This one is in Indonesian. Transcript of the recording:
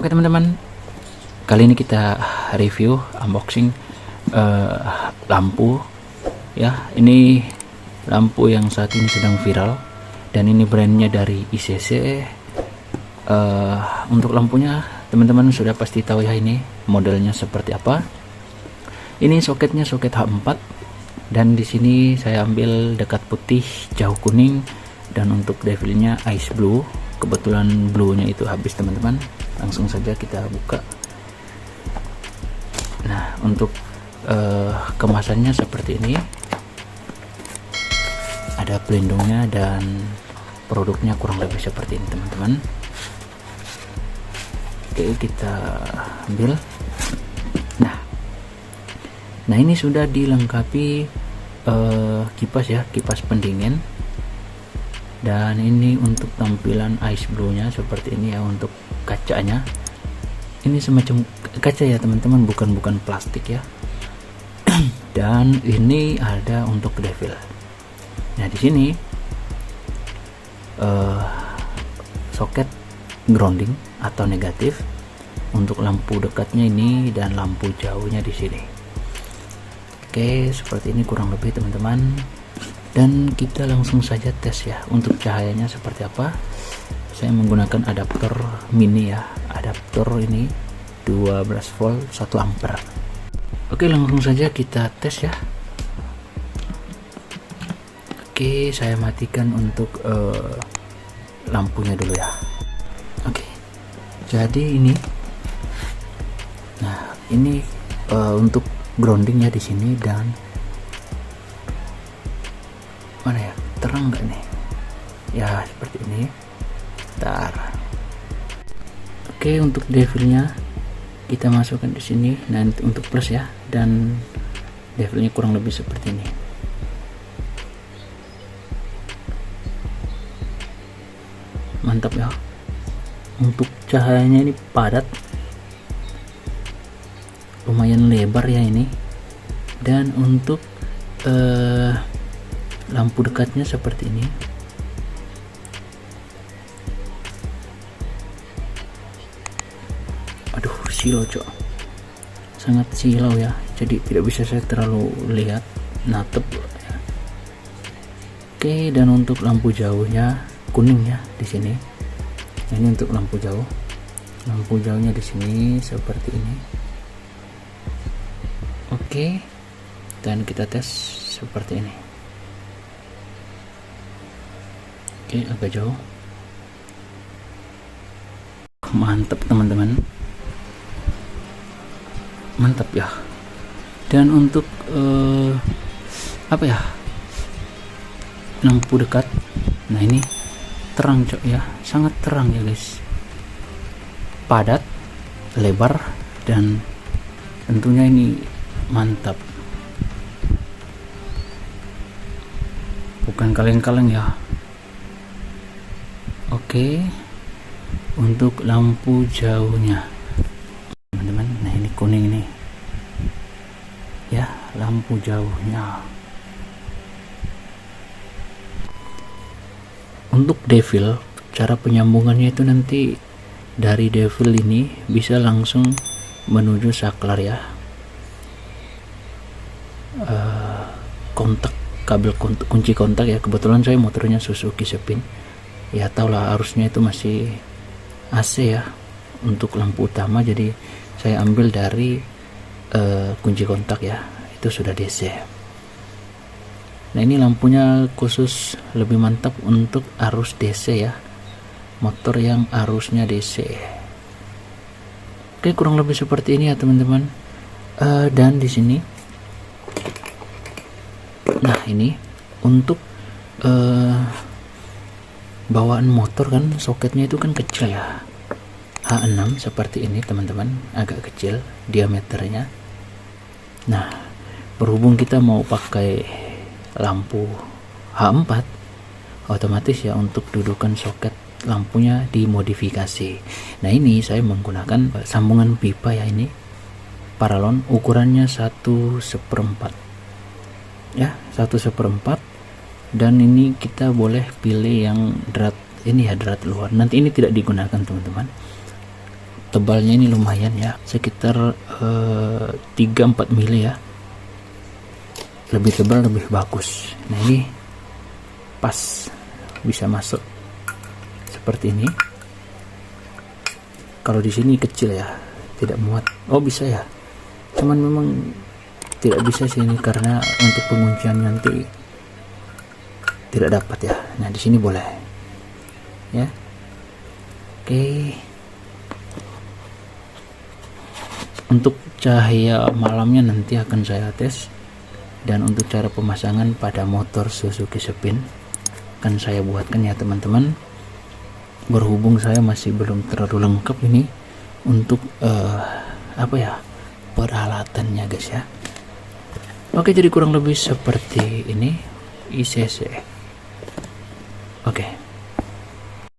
Oke teman-teman, kali ini kita review unboxing lampu ya. Ini lampu yang saat ini sedang viral dan ini brandnya dari ICC. Untuk lampunya teman-teman sudah pasti tahu ya, ini modelnya seperti apa. Ini soketnya soket H4 dan di sini saya ambil dekat putih, jauh kuning, dan untuk devilnya ice blue. Kebetulan blue-nya itu habis teman-teman. Langsung saja kita buka. Nah, untuk kemasannya seperti ini, ada pelindungnya dan produknya kurang lebih seperti ini teman-teman. Oke, kita ambil. Nah ini sudah dilengkapi kipas ya, kipas pendingin. Dan ini untuk tampilan ice blue nya seperti ini ya. Untuk kacanya ini semacam kaca ya teman-teman, bukan plastik ya. Dan ini ada untuk devil. Nah di sini soket grounding atau negatif untuk lampu dekatnya ini dan lampu jauhnya di sini. Oke, seperti ini kurang lebih teman-teman. Dan kita langsung saja tes ya. Untuk cahayanya seperti apa? Saya menggunakan adaptor mini ya. Adaptor ini 12 volt 1 ampere. Oke, langsung saja kita tes ya. Oke, saya matikan untuk lampunya dulu ya. Oke, jadi ini. Nah, ini untuk groundingnya di sini. Dan mana ya, terang nggak nih ya, seperti ini. Bentar. Oke, untuk devilnya kita masukkan di sini. Nah, untuk plus ya, dan devilnya kurang lebih seperti ini. Mantap ya. Untuk cahayanya ini padat, lumayan lebar ya ini. Dan untuk lampu dekatnya seperti ini. Aduh, silau cok, sangat silau ya, jadi tidak bisa saya terlalu lihat, natep ya. Oke, dan untuk lampu jauhnya kuning ya di sini. Nah, ini untuk lampu jauh. Lampu jauhnya di sini seperti ini. Oke, dan kita tes seperti ini. Oke, agak jauh. Mantap teman-teman, mantap ya. Dan untuk apa ya, lampu dekat, nah ini terang cok ya, sangat terang ya guys, padat, lebar, dan tentunya ini mantap, bukan kaleng-kaleng ya. Oke, untuk lampu jauhnya teman-teman, nah ini kuning nih ya, lampu jauhnya. Untuk devil, cara penyambungannya itu nanti dari devil ini bisa langsung menuju saklar ya. Kontak, kabel kunci kontak ya. Kebetulan saya motornya Suzuki Spin ya, tau lah arusnya itu masih AC ya untuk lampu utama, jadi saya ambil dari kunci kontak ya, itu sudah DC. Nah ini lampunya khusus lebih mantap untuk arus DC ya, motor yang arusnya DC. Oke, kurang lebih seperti ini ya teman-teman. Dan di sini, nah ini untuk bawaan motor kan, soketnya itu kan kecil ya, H6 seperti ini teman-teman, agak kecil diameternya. Nah, berhubung kita mau pakai lampu H4, otomatis ya untuk dudukan soket lampunya dimodifikasi. Nah ini saya menggunakan sambungan pipa ya, ini paralon, ukurannya 1/4 ya, 1/4. Dan ini kita boleh pilih yang drat ini ya, drat luar. Nanti ini tidak digunakan teman-teman. tebalnya ini lumayan ya, sekitar 3-4 mili ya. Lebih tebal lebih bagus. Nah ini pas, bisa masuk seperti ini. Kalau di sini kecil ya, tidak muat. Oh bisa ya, cuman memang tidak bisa sih ini karena untuk penguncian nanti tidak dapat ya. Nah di sini boleh ya. Oke. Untuk cahaya malamnya nanti akan saya tes, dan untuk cara pemasangan pada motor Suzuki Spin akan saya buatkan ya teman-teman. Berhubung saya masih belum terlalu lengkap ini untuk peralatannya guys ya. Oke, jadi kurang lebih seperti ini ICC. Oke.